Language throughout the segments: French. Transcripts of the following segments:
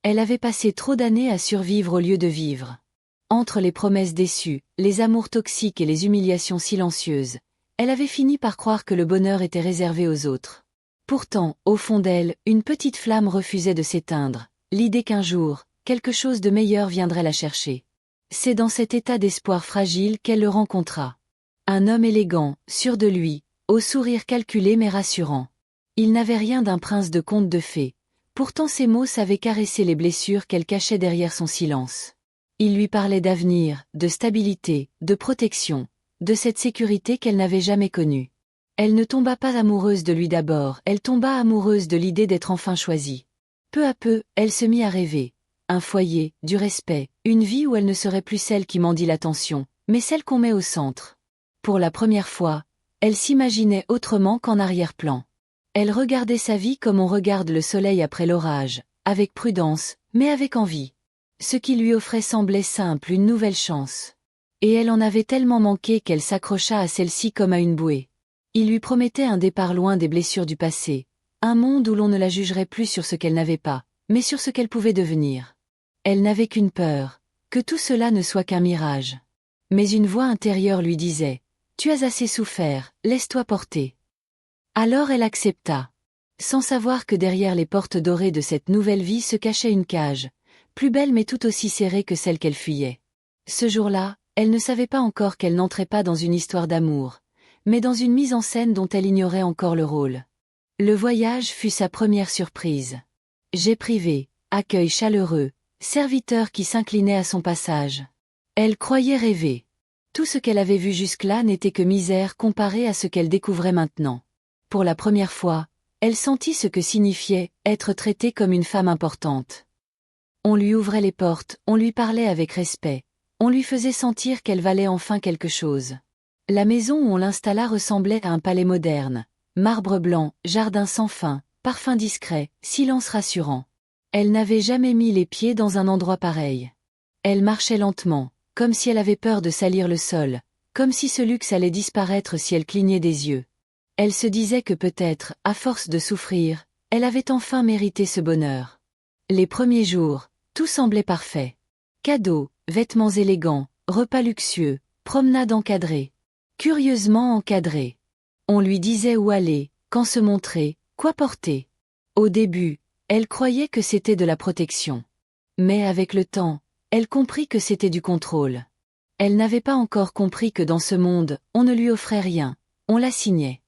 Elle avait passé trop d'années à survivre au lieu de vivre. Entre les promesses déçues, les amours toxiques et les humiliations silencieuses, elle avait fini par croire que le bonheur était réservé aux autres. Pourtant, au fond d'elle, une petite flamme refusait de s'éteindre, l'idée qu'un jour, quelque chose de meilleur viendrait la chercher. C'est dans cet état d'espoir fragile qu'elle le rencontra. Un homme élégant, sûr de lui, au sourire calculé mais rassurant. Il n'avait rien d'un prince de conte de fées, pourtant ses mots savaient caresser les blessures qu'elle cachait derrière son silence. Il lui parlait d'avenir, de stabilité, de protection, de cette sécurité qu'elle n'avait jamais connue. Elle ne tomba pas amoureuse de lui d'abord, elle tomba amoureuse de l'idée d'être enfin choisie. Peu à peu, elle se mit à rêver. Un foyer, du respect, une vie où elle ne serait plus celle qui mendie l'attention, mais celle qu'on met au centre. Pour la première fois, elle s'imaginait autrement qu'en arrière-plan. Elle regardait sa vie comme on regarde le soleil après l'orage, avec prudence, mais avec envie. Ce qui lui offrait semblait simple, une nouvelle chance. Et elle en avait tellement manqué qu'elle s'accrocha à celle-ci comme à une bouée. Il lui promettait un départ loin des blessures du passé, un monde où l'on ne la jugerait plus sur ce qu'elle n'avait pas, mais sur ce qu'elle pouvait devenir. Elle n'avait qu'une peur, que tout cela ne soit qu'un mirage. Mais une voix intérieure lui disait « Tu as assez souffert, laisse-toi porter ». Alors elle accepta, sans savoir que derrière les portes dorées de cette nouvelle vie se cachait une cage, plus belle mais tout aussi serrée que celle qu'elle fuyait. Ce jour-là, elle ne savait pas encore qu'elle n'entrait pas dans une histoire d'amour, mais dans une mise en scène dont elle ignorait encore le rôle. Le voyage fut sa première surprise. Jet privé, accueil chaleureux, serviteur qui s'inclinait à son passage. Elle croyait rêver. Tout ce qu'elle avait vu jusque-là n'était que misère comparé à ce qu'elle découvrait maintenant. Pour la première fois, elle sentit ce que signifiait être traitée comme une femme importante. On lui ouvrait les portes, on lui parlait avec respect, on lui faisait sentir qu'elle valait enfin quelque chose. La maison où on l'installa ressemblait à un palais moderne, marbre blanc, jardin sans fin, parfum discret, silence rassurant. Elle n'avait jamais mis les pieds dans un endroit pareil. Elle marchait lentement, comme si elle avait peur de salir le sol, comme si ce luxe allait disparaître si elle clignait des yeux. Elle se disait que peut-être, à force de souffrir, elle avait enfin mérité ce bonheur. Les premiers jours, tout semblait parfait. Cadeaux, vêtements élégants, repas luxueux, promenades encadrées. Curieusement encadrées. On lui disait où aller, quand se montrer, quoi porter. Au début, elle croyait que c'était de la protection. Mais avec le temps, elle comprit que c'était du contrôle. Elle n'avait pas encore compris que dans ce monde, on ne lui offrait rien, on l'assignait.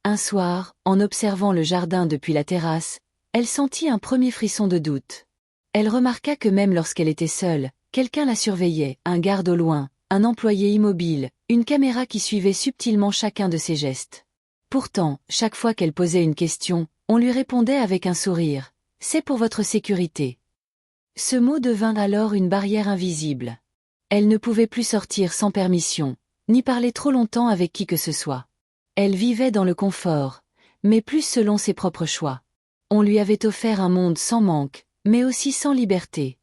Un soir, en observant le jardin depuis la terrasse, elle sentit un premier frisson de doute. Elle remarqua que même lorsqu'elle était seule, quelqu'un la surveillait, un garde au loin, un employé immobile, une caméra qui suivait subtilement chacun de ses gestes. Pourtant, chaque fois qu'elle posait une question, on lui répondait avec un sourire « C'est pour votre sécurité ». Ce mot devint alors une barrière invisible. Elle ne pouvait plus sortir sans permission, ni parler trop longtemps avec qui que ce soit. Elle vivait dans le confort, mais plus selon ses propres choix. On lui avait offert un monde sans manque, mais aussi sans liberté.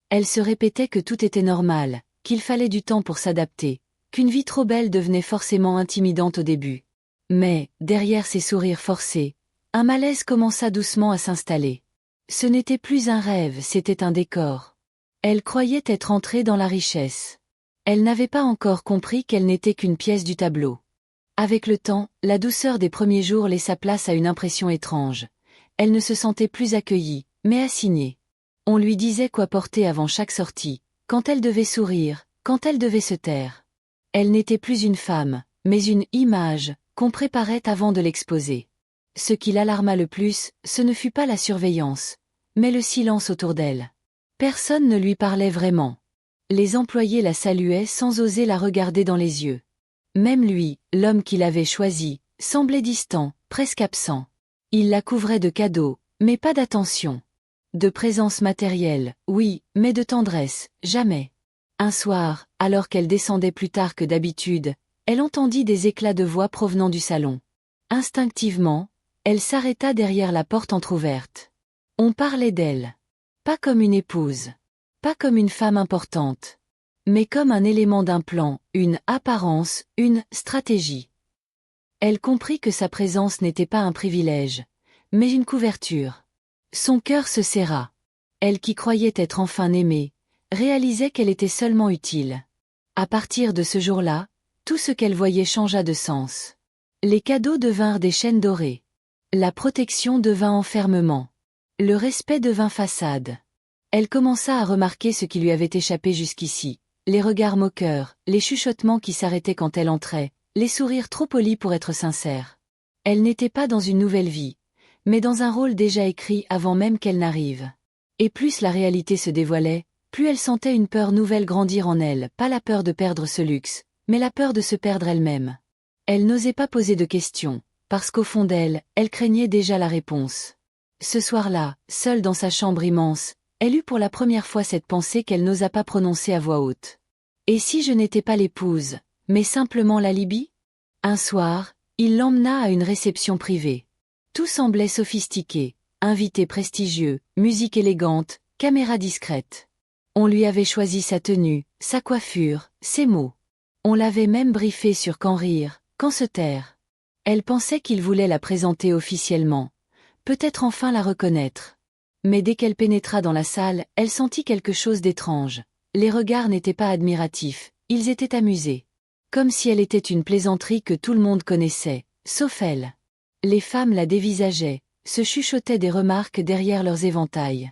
Elle se répétait que tout était normal, qu'il fallait du temps pour s'adapter, qu'une vie trop belle devenait forcément intimidante au début. Mais, derrière ces sourires forcés, un malaise commença doucement à s'installer. Ce n'était plus un rêve, c'était un décor. Elle croyait être entrée dans la richesse. Elle n'avait pas encore compris qu'elle n'était qu'une pièce du tableau. Avec le temps, la douceur des premiers jours laissa place à une impression étrange. Elle ne se sentait plus accueillie, mais assignée. On lui disait quoi porter avant chaque sortie, quand elle devait sourire, quand elle devait se taire. Elle n'était plus une femme, mais une image, qu'on préparait avant de l'exposer. Ce qui l'alarma le plus, ce ne fut pas la surveillance, mais le silence autour d'elle. Personne ne lui parlait vraiment. Les employés la saluaient sans oser la regarder dans les yeux. Même lui, l'homme qui l'avait choisie, semblait distant, presque absent. Il la couvrait de cadeaux, mais pas d'attention. De présence matérielle, oui, mais de tendresse, jamais. Un soir, alors qu'elle descendait plus tard que d'habitude, elle entendit des éclats de voix provenant du salon. Instinctivement, elle s'arrêta derrière la porte entr'ouverte. On parlait d'elle. Pas comme une épouse. Pas comme une femme importante. Mais comme un élément d'un plan, une apparence, une stratégie. Elle comprit que sa présence n'était pas un privilège, mais une couverture. Son cœur se serra. Elle qui croyait être enfin aimée, réalisait qu'elle était seulement utile. À partir de ce jour-là, tout ce qu'elle voyait changea de sens. Les cadeaux devinrent des chaînes dorées. La protection devint enfermement. Le respect devint façade. Elle commença à remarquer ce qui lui avait échappé jusqu'ici, les regards moqueurs, les chuchotements qui s'arrêtaient quand elle entrait, les sourires trop polis pour être sincères. Elle n'était pas dans une nouvelle vie, mais dans un rôle déjà écrit avant même qu'elle n'arrive. Et plus la réalité se dévoilait, plus elle sentait une peur nouvelle grandir en elle, pas la peur de perdre ce luxe, mais la peur de se perdre elle-même. Elle n'osait pas poser de questions, parce qu'au fond d'elle, elle craignait déjà la réponse. Ce soir-là, seule dans sa chambre immense, elle eut pour la première fois cette pensée qu'elle n'osa pas prononcer à voix haute. Et si je n'étais pas l'épouse, mais simplement la Libye? Un soir, il l'emmena à une réception privée. Tout semblait sophistiqué, invités prestigieux, musique élégante, caméra discrète. On lui avait choisi sa tenue, sa coiffure, ses mots. On l'avait même briefé sur quand rire, quand se taire. Elle pensait qu'il voulait la présenter officiellement, peut-être enfin la reconnaître. Mais dès qu'elle pénétra dans la salle, elle sentit quelque chose d'étrange. Les regards n'étaient pas admiratifs, ils étaient amusés. Comme si elle était une plaisanterie que tout le monde connaissait, sauf elle. Les femmes la dévisageaient, se chuchotaient des remarques derrière leurs éventails.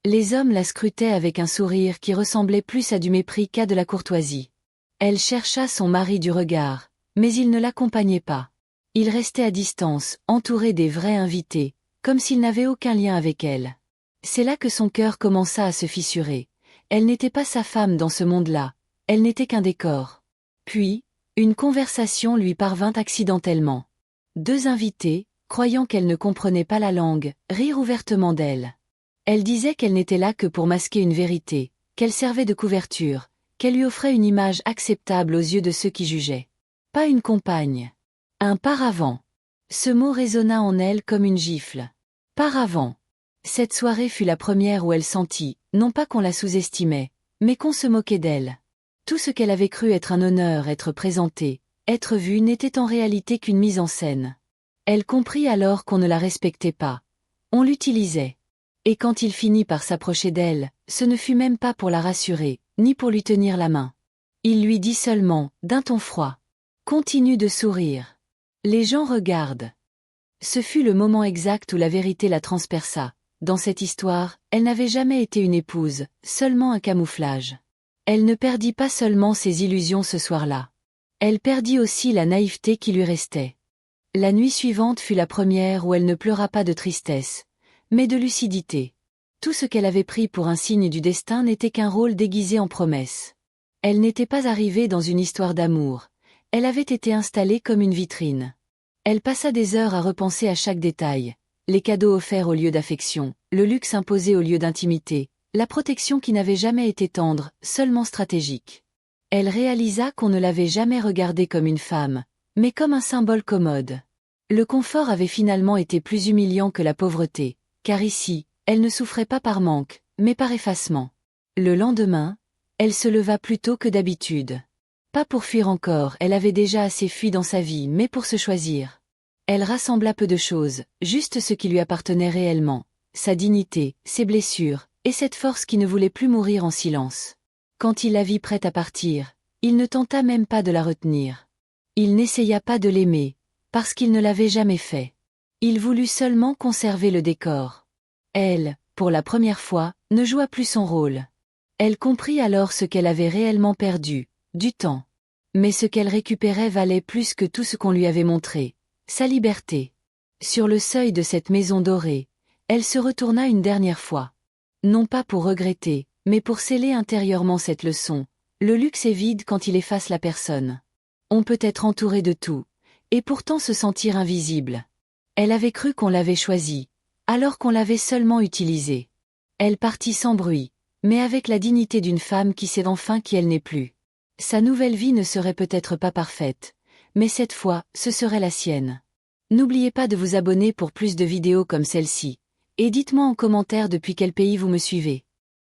Les hommes la scrutaient avec un sourire qui ressemblait plus à du mépris qu'à de la courtoisie. Elle chercha son mari du regard, mais il ne l'accompagnait pas. Il restait à distance, entouré des vrais invités, comme s'il n'avait aucun lien avec elle. C'est là que son cœur commença à se fissurer. Elle n'était pas sa femme dans ce monde-là, elle n'était qu'un décor. Puis, une conversation lui parvint accidentellement. Deux invités, croyant qu'elle ne comprenait pas la langue, rirent ouvertement d'elle. Elle disait qu'elle n'était là que pour masquer une vérité, qu'elle servait de couverture, qu'elle lui offrait une image acceptable aux yeux de ceux qui jugeaient. Pas une compagne. Un paravent. Ce mot résonna en elle comme une gifle. Paravent. Cette soirée fut la première où elle sentit, non pas qu'on la sous-estimait, mais qu'on se moquait d'elle. Tout ce qu'elle avait cru être un honneur, être présentée, être vue n'était en réalité qu'une mise en scène. Elle comprit alors qu'on ne la respectait pas. On l'utilisait. Et quand il finit par s'approcher d'elle, ce ne fut même pas pour la rassurer, ni pour lui tenir la main. Il lui dit seulement, d'un ton froid. Continue de sourire. Les gens regardent. Ce fut le moment exact où la vérité la transperça. Dans cette histoire, elle n'avait jamais été une épouse, seulement un camouflage. Elle ne perdit pas seulement ses illusions ce soir-là. Elle perdit aussi la naïveté qui lui restait. La nuit suivante fut la première où elle ne pleura pas de tristesse, mais de lucidité. Tout ce qu'elle avait pris pour un signe du destin n'était qu'un rôle déguisé en promesse. Elle n'était pas arrivée dans une histoire d'amour, elle avait été installée comme une vitrine. Elle passa des heures à repenser à chaque détail, les cadeaux offerts au lieu d'affection, le luxe imposé au lieu d'intimité, la protection qui n'avait jamais été tendre, seulement stratégique. Elle réalisa qu'on ne l'avait jamais regardée comme une femme, mais comme un symbole commode. Le confort avait finalement été plus humiliant que la pauvreté, car ici, elle ne souffrait pas par manque, mais par effacement. Le lendemain, elle se leva plus tôt que d'habitude. Pas pour fuir encore, elle avait déjà assez fui dans sa vie, mais pour se choisir. Elle rassembla peu de choses, juste ce qui lui appartenait réellement, sa dignité, ses blessures, et cette force qui ne voulait plus mourir en silence. Quand il la vit prête à partir, il ne tenta même pas de la retenir. Il n'essaya pas de l'aimer, parce qu'il ne l'avait jamais fait. Il voulut seulement conserver le décor. Elle, pour la première fois, ne joua plus son rôle. Elle comprit alors ce qu'elle avait réellement perdu, du temps. Mais ce qu'elle récupérait valait plus que tout ce qu'on lui avait montré, sa liberté. Sur le seuil de cette maison dorée, elle se retourna une dernière fois. Non pas pour regretter, mais pour sceller intérieurement cette leçon. Le luxe est vide quand il efface la personne. On peut être entouré de tout, et pourtant se sentir invisible. Elle avait cru qu'on l'avait choisi, alors qu'on l'avait seulement utilisé. Elle partit sans bruit, mais avec la dignité d'une femme qui sait enfin qui elle n'est plus. Sa nouvelle vie ne serait peut-être pas parfaite, mais cette fois, ce serait la sienne. N'oubliez pas de vous abonner pour plus de vidéos comme celle-ci, et dites-moi en commentaire depuis quel pays vous me suivez.